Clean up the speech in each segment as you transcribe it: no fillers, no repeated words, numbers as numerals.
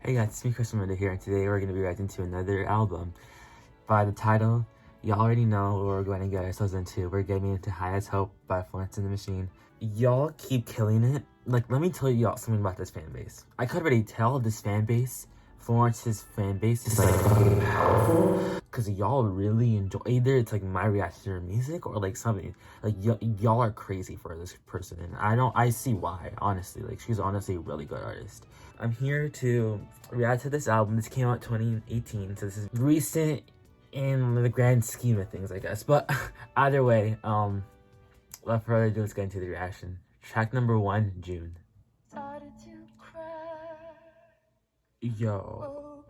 Hey guys, it's me, Raymundo here, and today we're going to be reacting to another album. By the title, you already know what we're going to get ourselves into. We're getting into High as Hope by Florence and the Machine. Y'all keep killing it. Like, let me tell y'all something about this fan base. I could already tell this fan base, Florence's fan base, is like fucking powerful. Because y'all really enjoy, either it's like my reaction to her music or like something. Like, y'all are crazy for this person. And I see why, honestly. Like, she's honestly a really good artist. I'm here to react to this album. This came out 2018, so this is recent in the grand scheme of things, I guess. But either way, without further ado, let's get into the reaction. Track number 1, June. Yo,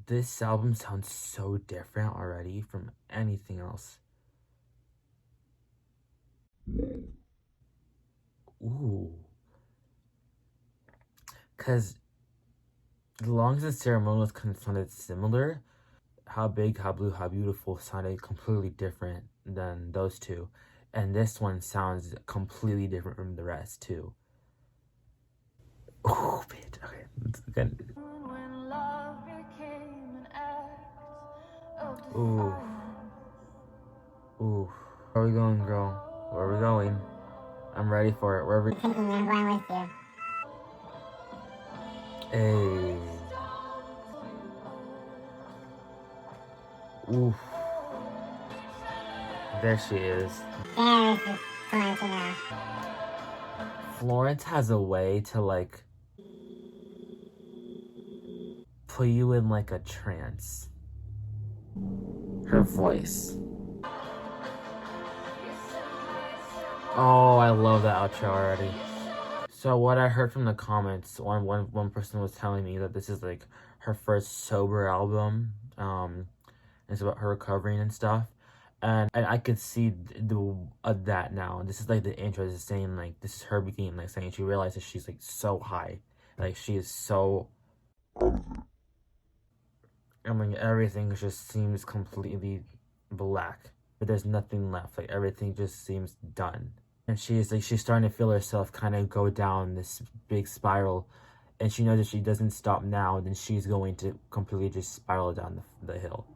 this album sounds so different already from anything else. Ooh. Because the Longs and Ceremonials kind of sounded similar. How Big, How Blue, How Beautiful sounded completely different than those two. And this one sounds completely different from the rest, too. Oh, bitch. Okay, let's again. Ooh. Ooh. Where are we going, girl? Where are we going? I'm ready for it. Where are we? I'm going with you. Hey. Oof. There she is. There is Florence now. Florence has a way to, like, put you in, like, a trance. Her voice. Oh, I love that outro already. So what I heard from the comments, one person was telling me that this is like her first sober album. It's about her recovering and stuff, and I could see that now. This is like the intro is saying like this is her beginning, like saying she realizes she's like so high, like she is so. I mean everything just seems completely black, but there's nothing left. Like everything just seems done. And she's starting to feel herself kind of go down this big spiral, and she knows if she doesn't stop now, then she's going to completely just spiral down the hill.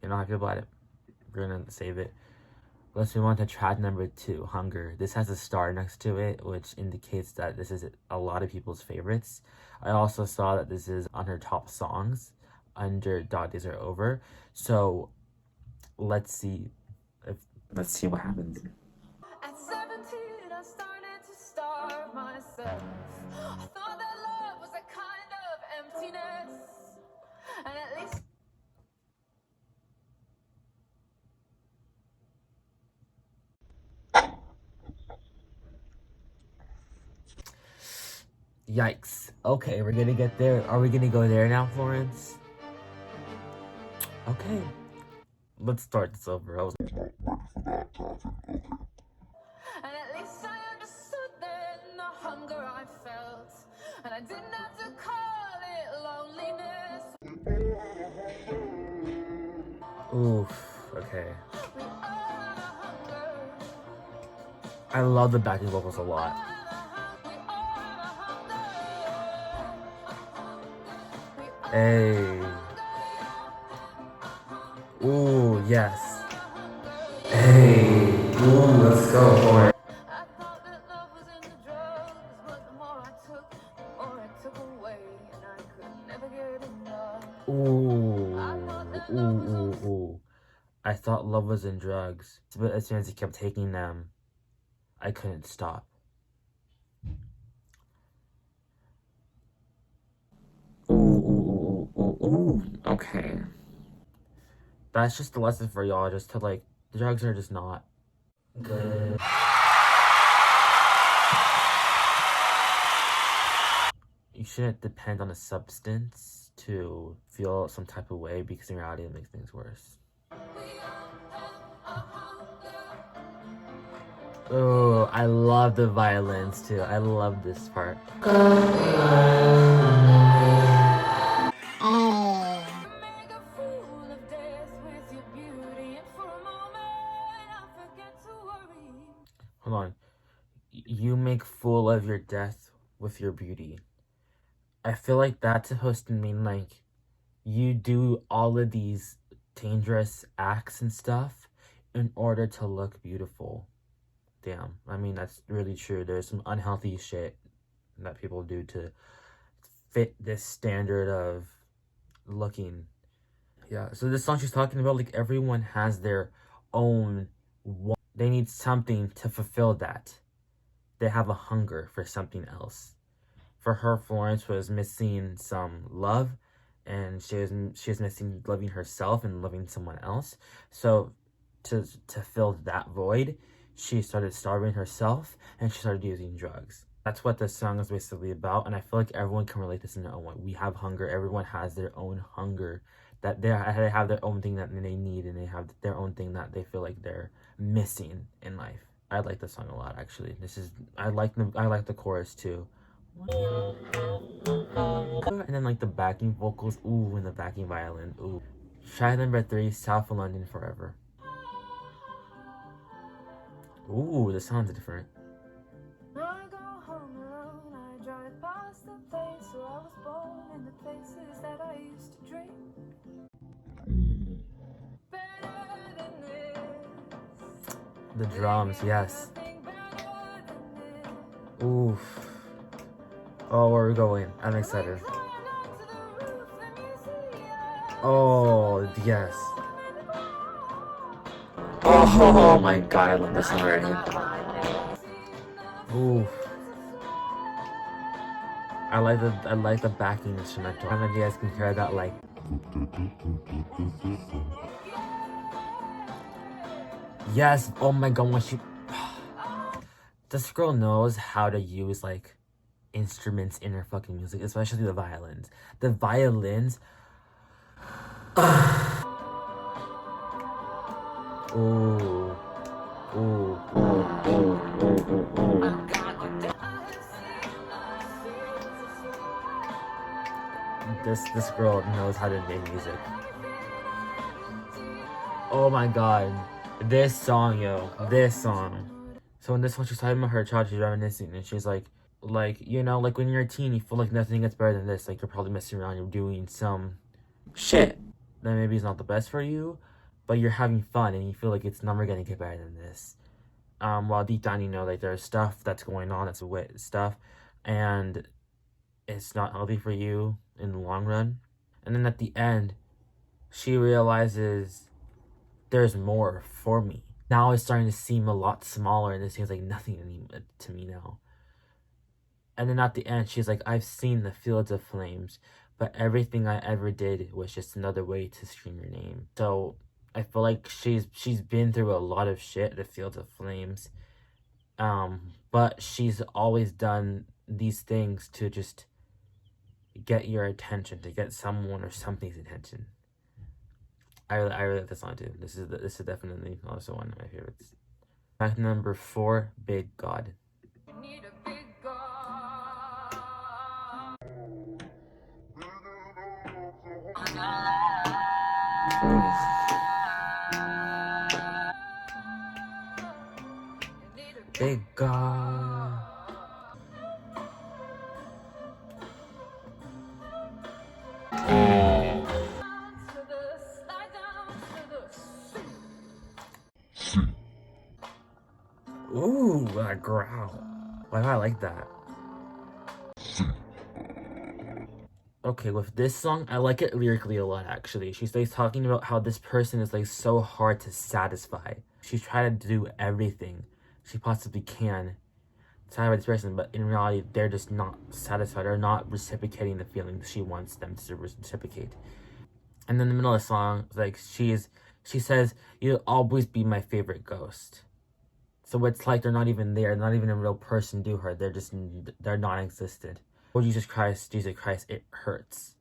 You know how I feel about it. We're gonna save it. Let's move on to track number 2, Hunger. This has a star next to it, which indicates that this is a lot of people's favorites. I also saw that this is on her top songs under Dog Days Are Over. So let's see what happens. At 17, I started to starve myself. I thought that love was a kind of emptiness. And at least Yikes. Okay, we're gonna get there. Are we gonna go there now, Florence? Okay. Let's start this over. And at least I understood then the hunger I felt. And I didn't have to call it loneliness. Oof. Okay. I love the backing vocals a lot. Hey. Ooh, yes. Hey. Ooh, let's go for it. I thought that love was in the drugs, but the more I took, the more it took away, and I could never get enough. Ooh. I thought love was in drugs, but as soon as he kept taking them, I couldn't stop. Ooh. Okay. That's just the lesson for y'all, just to like, drugs are just not good. You shouldn't depend on a substance to feel some type of way, because in reality it makes things worse. Oh, I love the violins too. I love this part. Hold on. You make fool of your death with your beauty. I feel like that's supposed to mean like you do all of these dangerous acts and stuff in order to look beautiful. Damn, I mean, that's really true. There's some unhealthy shit that people do to fit this standard of looking. Yeah, so this song she's talking about, like, everyone has their own they need something to fulfill that. They have a hunger for something else. For her, Florence was missing some love, and she was missing loving herself and loving someone else. So to fill that void, she started starving herself and she started using drugs. That's what this song is basically about, and I feel like everyone can relate this in their own way. We have hunger. Everyone has their own hunger that they have their own thing that they need, and they have their own thing that they feel like they're missing in life. I like this song a lot, actually. I like the chorus too. And then like the backing vocals, ooh, and the backing violin, ooh. Try number 3, South of London Forever. Ooh, this sounds different. I go home alone, I drive past the place where I was born and the places that I used to dream. Better than this. The drums, yes. Nothing better than this. Oof. Oh, where are we going? I'm excited. Climb onto the roof, let me see ya. Oh, yes. Oh my god, I love this song already. Oof. I like the backing instrumental. I don't know if you guys can hear that, like. Yes, oh my god, when she this girl knows how to use like instruments in her fucking music, especially the violins. The violins. Ooh. Ooh. This girl knows how to make music. Oh my god. This song, yo. This song. So in this one, she's talking about her child, she's reminiscing, and she's like, like when you're a teen, you feel like nothing gets better than this. Like, you're probably messing around, you're doing some shit that maybe is not the best for you, but you're having fun, and you feel like it's never gonna get better than this. While deep down, you know, like, there's stuff that's going on, that's wit stuff, and it's not healthy for you in the long run. And then at the end, she realizes there's more for me. Now it's starting to seem a lot smaller, and it seems like nothing to me now. And then at the end, she's like, I've seen the fields of flames, but everything I ever did was just another way to scream your name. So I feel like she's been through a lot of shit, the fields of flames. But she's always done these things to just get your attention, to get someone or something's attention. I really like this song too. This is definitely also one of my favorites. Fact number 4, Big God. You need a big God. You need a Big God. to the slide down to the sea. Ooh, that growl. Why do I like that? Okay, with this song, I like it lyrically a lot, actually. She's like talking about how this person is like so hard to satisfy. She's trying to do everything she possibly can to satisfy this person, but in reality, they're just not satisfied or not reciprocating the feelings she wants them to reciprocate. And then in the middle of the song, like she says, "You'll always be my favorite ghost." So it's like they're not even there, not even a real person to her. They're non-existent. Oh, Jesus Christ, it hurts.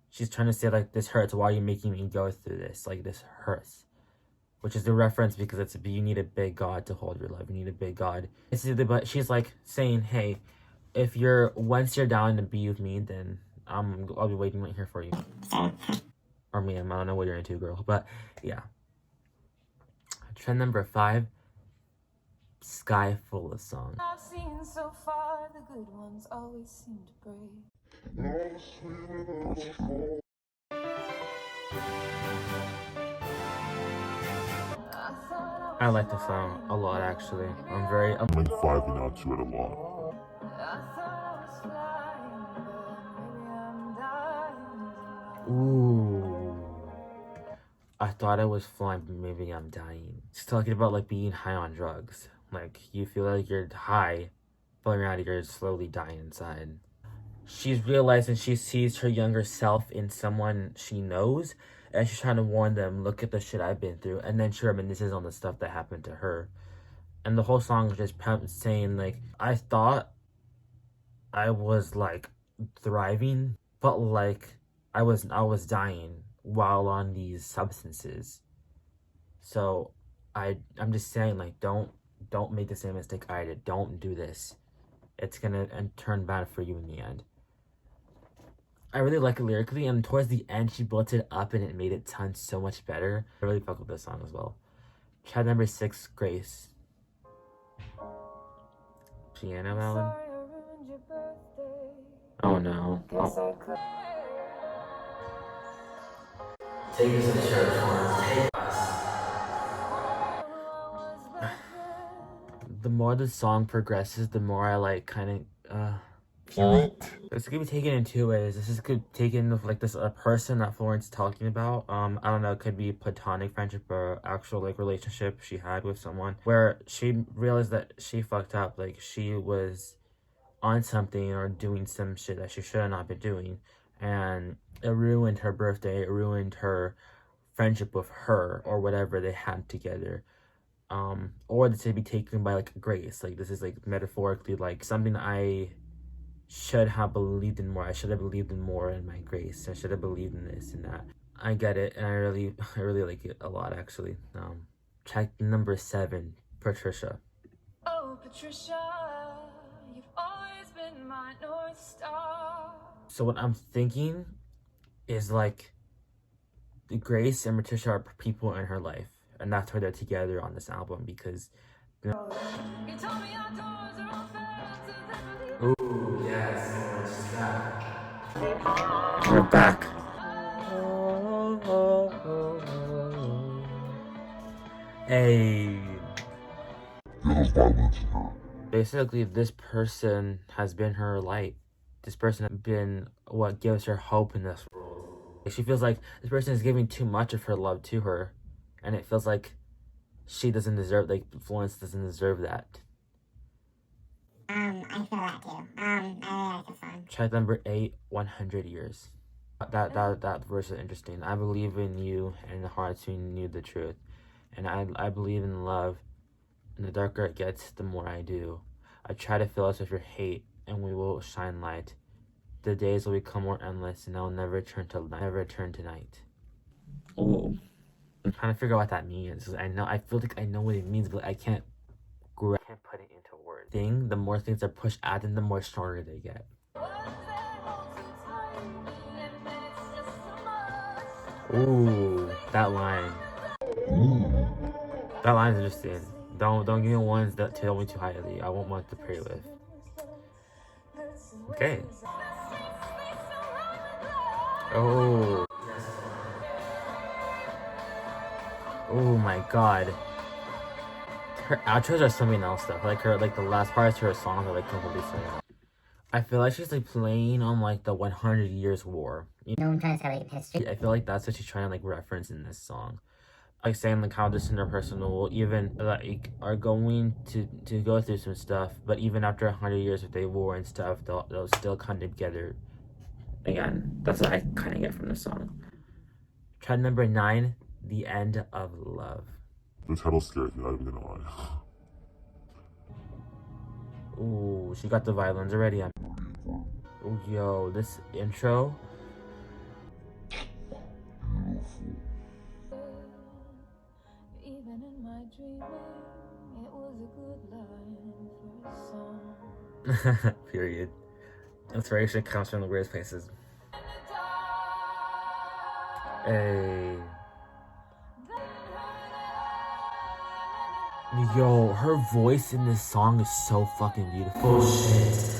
She's trying to say, like, this hurts. Why are you making me go through this? Like, this hurts. Which is the reference because you need a big God to hold your love. You need a big God. But she's like saying, hey, once you're down to be with me, then I'll be waiting right here for you. Or ma'am, I don't know what you're into, girl. But yeah. Trend number 5, Sky Full of Song. I've seen so far, the good ones always seem to break. I like the song a lot, actually. I'm like vibing out to it a lot. Ooh. I thought I was flying, but maybe I'm dying. She's talking about like being high on drugs. Like you feel like you're high, but in reality you're slowly dying inside. She's realizing she sees her younger self in someone she knows, and she's trying to warn them, look at the shit I've been through, and then she reminisces on the stuff that happened to her. And the whole song is just saying like, I thought I was like thriving, but like I was dying while on these substances. So I'm just saying like don't make the same mistake I did. Don't do this. It's gonna turn bad for you in the end. I really like it lyrically, and towards the end she built it up and it made it sound so much better. I really fuck with this song as well. Track number 6, Grace. Piano ballad. Oh no. Oh. Take us to church, Florence. Take us. The more the song progresses, the more I like kind of It's gonna be taken in two ways. This is taken of like this a person that Florence is talking about. I don't know, it could be platonic friendship or actual like relationship she had with someone where she realized that she fucked up, like she was on something or doing some shit that she should have not been doing, and it ruined her birthday, it ruined her friendship with her or whatever they had together. Or this could be taken by like grace, like this is like metaphorically like something I should have believed in more. I should have believed in more in my grace. I should have believed in this and that. I get it, and I really like it a lot actually. Track number 7, Patricia. Oh, Patricia, you've always been my North Star. So what I'm thinking is like Grace and Patricia are people in her life, and that's why they're together on this album because. You told me our doors are open to the Ooh, yes, Florence, back. We're back. Hey. Basically, this person has been her light. This person has been what gives her hope in this world. She feels like this person is giving too much of her love to her, and it feels like she doesn't deserve, like Florence doesn't deserve that. I feel that too. I really like this song. Track number 8, 100 Years. That verse is interesting. I believe in you, and the hearts who knew the truth, and I believe in love. And the darker it gets, the more I do. I try to fill us with your hate, and we will shine light. The days will become more endless, and I'll never turn to night. Oh, I'm trying to figure out what that means. I feel like I know what it means, but I can't put it into words. The more things are pushed at them, the more stronger they get. Ooh, that line. That line's interesting. Don't give me ones that tell me too highly. I want one to pray with. Okay. Oh. Oh my god. Her outros are something else though. Like the last parts of her songs are like completely something else. I feel like she's like playing on like the 100 Years War. No one tries to say like history. I feel like that's what she's trying to like reference in this song. Like saying like how this interpersonal will even like are going to go through some stuff, but even after 100 years of they war and stuff, they'll still come together. Again, that's what I kind of get from this song. Track number 9, The End of Love. The title scares me, not even gonna lie. Ooh, she got the violins already. Oh, yo, this intro. Even in my dreaming, it was a good line for a song. Period. Inspiration comes from the weirdest places. Hey. Yo, her voice in this song is so fucking beautiful. Shit.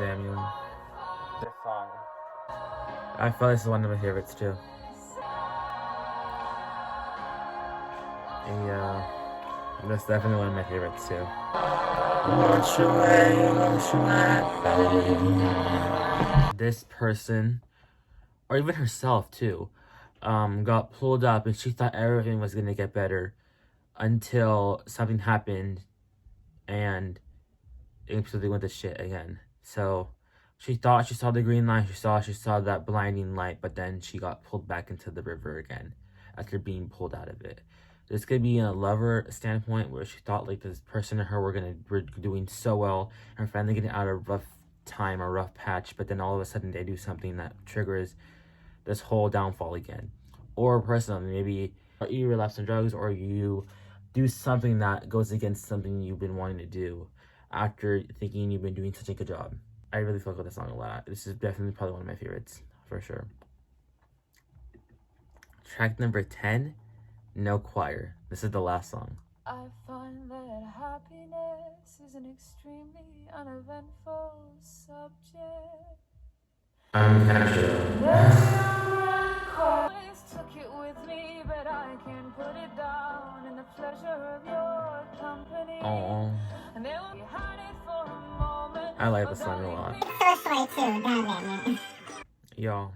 damn you. This song. I feel this is one of my favorites too. Yeah, that's definitely one of my favorites too. This person, or even herself too, got pulled up and she thought everything was gonna get better until something happened and it completely went to shit again. So she thought she saw the green light, she saw that blinding light, but then she got pulled back into the river again after being pulled out of it. This could be a lover standpoint where she thought like this person and her were doing so well and finally getting out of a rough time or rough patch, but then all of a sudden they do something that triggers this whole downfall again. Or personally, maybe you relapse on drugs or you do something that goes against something you've been wanting to do after thinking you've been doing such a good job. I really fuck with this song a lot. This is definitely probably one of my favorites, for sure. Track number 10, No Choir. This is the last song. I find that happiness is an extremely uneventful subject. I'm Always took it with me, but I can't put it down in the pleasure of your company. Oh, And they will hide it for a moment. I like this song a lot. So funny too, goddamn it. Y'all.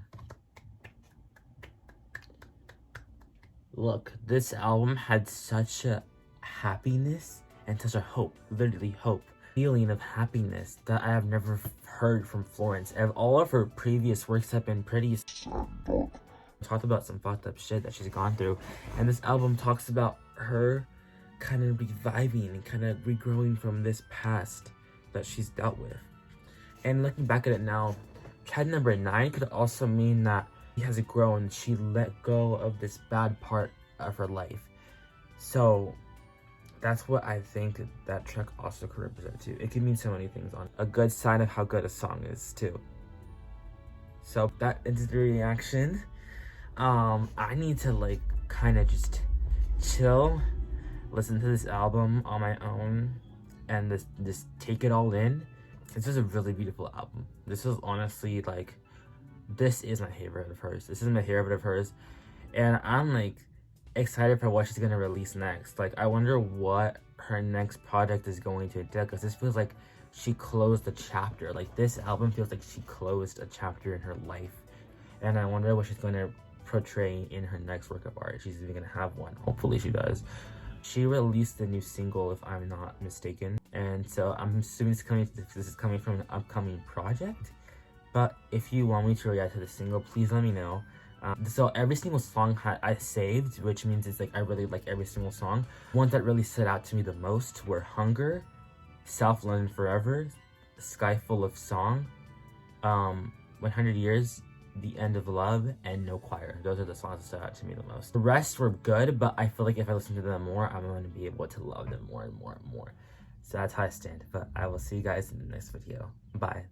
Look, this album had such a happiness and such a hope, literally hope, feeling of happiness that I have never heard from Florence. All of her previous works have been pretty talked about some fucked up shit that she's gone through, and this album talks about her kind of reviving and kind of regrowing from this past that she's dealt with. And looking back at it now, track number 9 could also mean that she has grown, she let go of this bad part of her life. So that's what I think that track also could represent too. It can mean so many things, on a good sign of how good a song is too. So that is the reaction. I need to like kind of just chill, listen to this album on my own, and just take it all in. This is a really beautiful album. This is honestly like, this is my favorite of hers. This is my favorite of hers, and I'm like excited for what she's gonna release next. Like, I wonder what her next project is going to do, because this feels like she closed a chapter. Like, this album feels like she closed a chapter in her life, and I wonder what she's gonna portray in her next work of art. She's even gonna have one. Hopefully she does. She released a new single, if I'm not mistaken, and so I'm assuming this is coming from an upcoming project. But if you want me to react to the single, please let me know. So every single song I saved, which means it's like I really like every single song. Ones that really stood out to me the most were Hunger, South London Forever, Sky Full of Song, 100 Years, The End of Love, and No Choir. Those are the songs that stood out to me the most. The rest were good, but I feel like if I listen to them more, I'm going to be able to love them more and more and more. So that's how I stand. But I will see you guys in the next video. Bye.